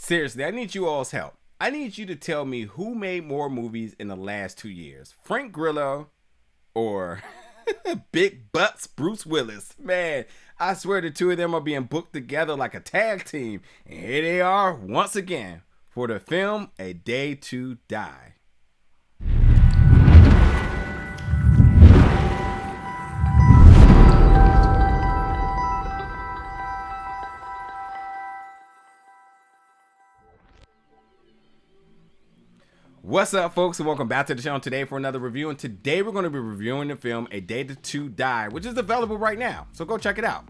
Seriously, I need you all's help. I need you to tell me who made more movies in the last 2 years. Frank Grillo or Big Butts Bruce Willis. Man, I swear the two of them are being booked together like a tag team. And here they are once again for the film A Day to Die. What's up, folks, and welcome back to the channel today for another review. And today we're going to be reviewing the film A Day to Die, which is available right now. So go check it out.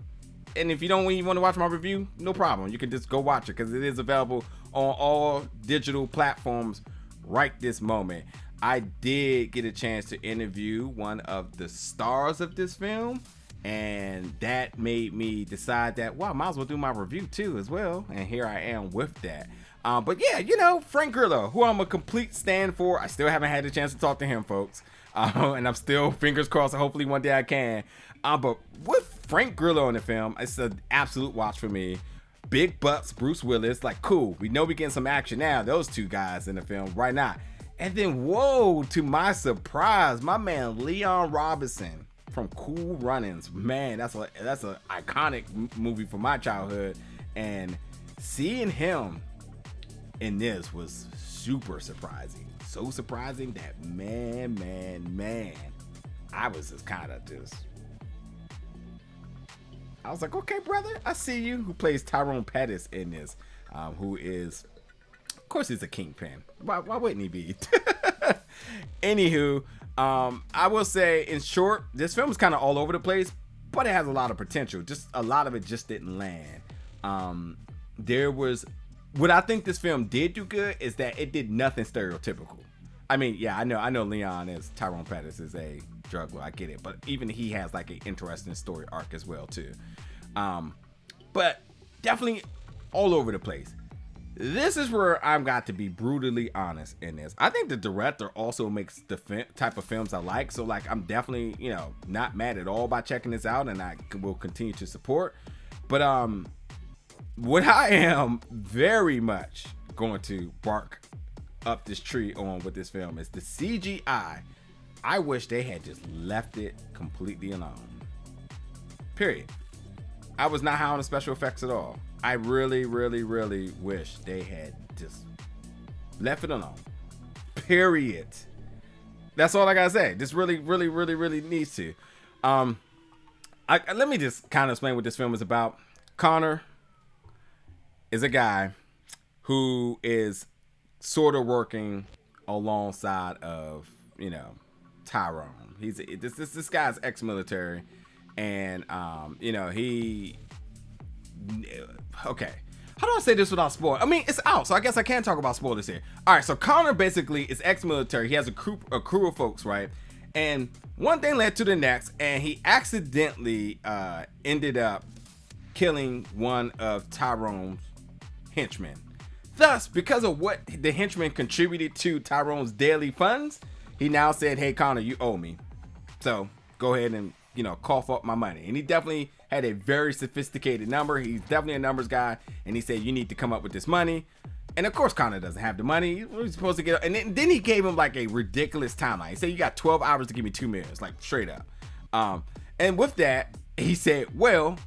And if you don't want to watch my review, no problem. You can just go watch it because it is available on all digital platforms right this moment. I did get a chance to interview one of the stars of this film, and that made me decide that, wow, I might as well do my review too as well. And here I am with that. But yeah, you know, Frank Grillo, who I'm a complete stand for. I still haven't had a chance to talk to him, folks. And I'm still, fingers crossed, hopefully one day I can. But with Frank Grillo in the film, it's an absolute watch for me. Big Butts Bruce Willis, like, cool. We know we getting some action now. Those two guys in the film, why not? And then, whoa, to my surprise, my man Leon Robinson from Cool Runnings. Man, that's a iconic movie from my childhood. And seeing him in this was super surprising. So surprising that man, I was just kind of I was like, okay, brother, I see you. Who plays Tyrone Pettis in this? Who is, of course, he's a kingpin. Why wouldn't he be? Anywho, I will say, in short, this film is kind of all over the place, but it has a lot of potential. Just a lot of it just didn't land. There was. What I think this film did do good is that it did nothing stereotypical. I mean, yeah, I know Leon as Tyrone Pettis is a drug lord, I get it, but even he has like an interesting story arc as well too. But definitely all over the place. This is where I've got to be brutally honest in this. I think the director also makes the type of films I like, so like I'm definitely, you know, not mad at all by checking this out, and I will continue to support. But what I am very much going to bark up this tree on with this film is the CGI. I wish they had just left it completely alone. Period. I was not high on the special effects at all. I really wish they had just left it alone. Period. That's all I gotta say. This really needs to. Let me just kind of explain what this film is about. Connor is a guy who is sort of working alongside of, you know, Tyrone. This guy's ex-military, and you know, okay. How do I say this without spoil? I mean, it's out, so I guess I can talk about spoilers here. All right, so Connor basically is ex-military. He has a crew of folks, right? And one thing led to the next, and he accidentally ended up killing one of Tyrone's henchmen. Thus, because of what the henchman contributed to Tyrone's daily funds, he now said, hey, Connor, you owe me. So go ahead and, you know, cough up my money. And he definitely had a very sophisticated number. He's definitely a numbers guy. And he said, you need to come up with this money. And of course, Connor doesn't have the money. He's supposed to get, and then he gave him like a ridiculous timeline. He said, you got 12 hours to give me $2 million, like straight up. And with that, he said, well,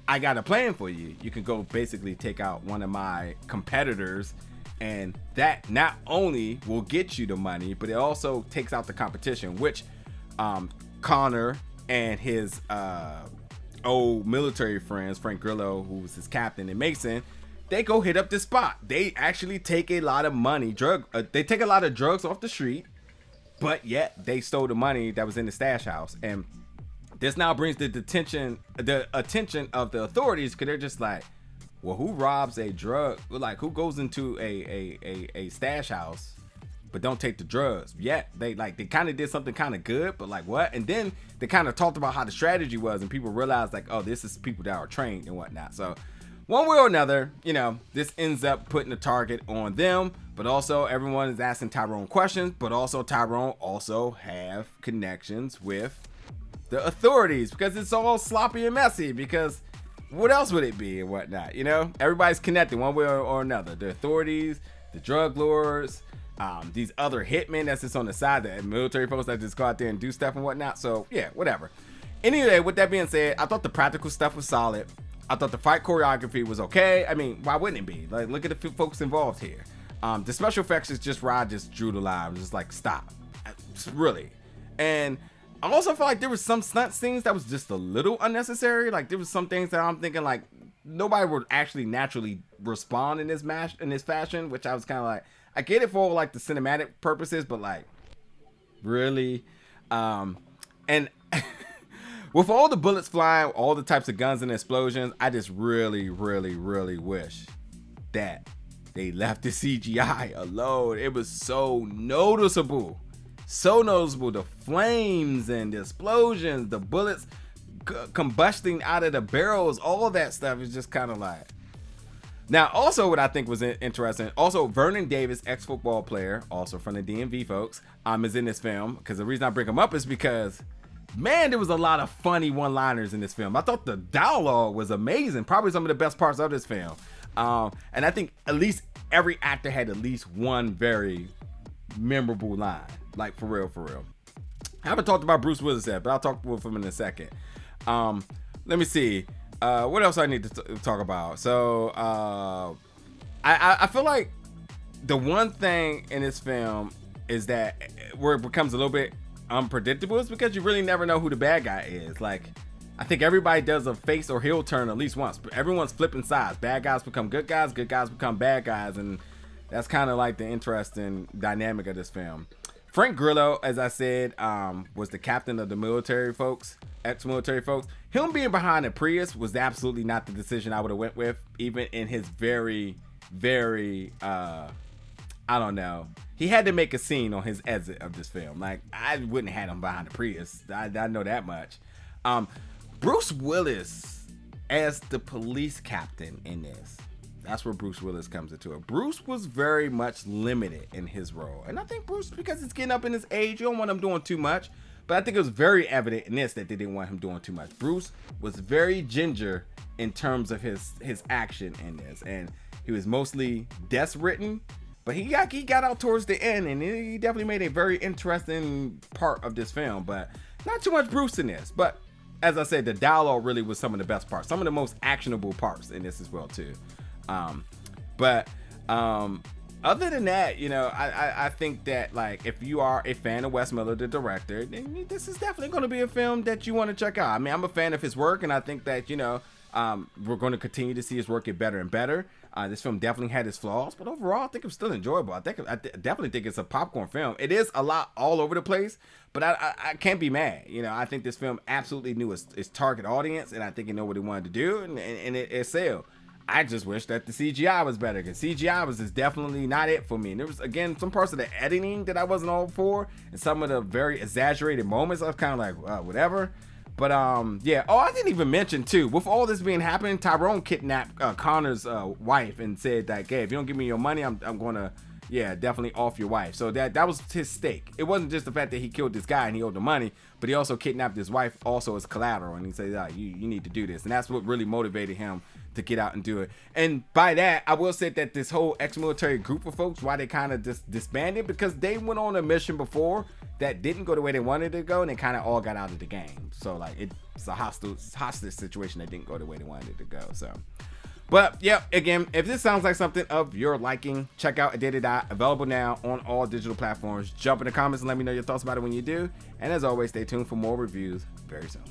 I got a plan for you. You can go basically take out one of my competitors, and that not only will get you the money, but it also takes out the competition, which Connor and his old military friends, Frank Grillo, who's his captain, and Mason, they go hit up this spot. They actually take a lot of money, they take a lot of drugs off the street, but yet they stole the money that was in the stash house. And this now brings the attention of the authorities, because they're just like, well, who robs a drug? Like, who goes into a stash house but don't take the drugs? Yet they kind of did something kind of good, but like, what? And then they kind of talked about how the strategy was, and people realized like, oh, this is people that are trained and whatnot. So one way or another, you know, this ends up putting a target on them, but also everyone is asking Tyrone questions, but also Tyrone also have connections with the authorities, because it's all sloppy and messy, because what else would it be and whatnot? You know, everybody's connected one way or another. The authorities, the drug lords, these other hitmen that's just on the side, the military folks that just go out there and do stuff and whatnot. So yeah, whatever. Anyway, with that being said, I thought the practical stuff was solid. I thought the fight choreography was okay. I mean, why wouldn't it be? Like, look at the folks involved here. The special effects is just Rod just drew the line. Just like, stop. Really. And I also feel like there was some stunt scenes that was just a little unnecessary. Like, there was some things that I'm thinking like nobody would actually naturally respond in this fashion, which I was kind of like, I get it for like the cinematic purposes, but like, really? And with all the bullets flying, all the types of guns and explosions, I just really, really, really wish that they left the CGI alone. It was so noticeable. So noticeable. The flames and the explosions, the bullets combusting out of the barrels, all that stuff is just kind of like. Now, also what I think was interesting, also Vernon Davis, ex-football player, also from the DMV folks, is in this film. Because the reason I bring him up is because, man, there was a lot of funny one-liners in this film. I thought the dialogue was amazing. Probably some of the best parts of this film. And I think at least every actor had at least one very memorable line. Like, for real, for real. I haven't talked about Bruce Willis yet, but I'll talk with him in a second. Let me see. What else I need to talk about? So, I feel like the one thing in this film is that where it becomes a little bit unpredictable is because you really never know who the bad guy is. Like, I think everybody does a face or heel turn at least once. Everyone's flipping sides. Bad guys become good guys become bad guys, and that's kind of like the interesting dynamic of this film. Frank Grillo, as I said, was the captain of the military folks, ex-military folks. Him being behind a Prius was absolutely not the decision I would have went with, even in his very, very, I don't know. He had to make a scene on his exit of this film. Like, I wouldn't have had him behind a Prius. I know that much. Bruce Willis as the police captain in this. That's where Bruce Willis comes into it. Bruce was very much limited in his role. And I think Bruce, because he's getting up in his age, you don't want him doing too much. But I think it was very evident in this that they didn't want him doing too much. Bruce was very ginger in terms of his action in this. And he was mostly desk written. But he got out towards the end, and he definitely made a very interesting part of this film. But not too much Bruce in this. But as I said, the dialogue really was some of the best parts. Some of the most actionable parts in this as well, too. Other than that, you know, I think that, like, if you are a fan of Wes Miller, the director, then this is definitely going to be a film that you want to check out. I mean, I'm a fan of his work, and I think that, you know, we're going to continue to see his work get better and better. This film definitely had its flaws, but overall, I think it's still enjoyable. I definitely think it's a popcorn film. It is a lot all over the place, but I can't be mad. You know, I think this film absolutely knew its target audience, and I think it knew what it wanted to do, and it sailed. I just wish that the CGI was better, because CGI was just definitely not it for me. And there was, again, some parts of the editing that I wasn't all for, and some of the very exaggerated moments, I was kind of like, whatever. But, yeah. Oh, I didn't even mention, too, with all this being happening, Tyrone kidnapped Connor's wife and said that, hey, if you don't give me your money, I'm going to, yeah, definitely off your wife. So that was his stake. It wasn't just the fact that he killed this guy and he owed the money, but he also kidnapped his wife also as collateral. And he said, you need to do this. And that's what really motivated him to get out and do it. And by that, I will say that this whole ex-military group of folks, why they kind of just disbanded, because they went on a mission before that didn't go the way they wanted to go, and they kind of all got out of the game. So like, it's a hostage situation that didn't go the way they wanted it to go. So, but yeah, again, if this sounds like something of your liking, check out A Day to Die, available now on all digital platforms. Jump in the comments and let me know your thoughts about it when you do. And as always, stay tuned for more reviews very soon.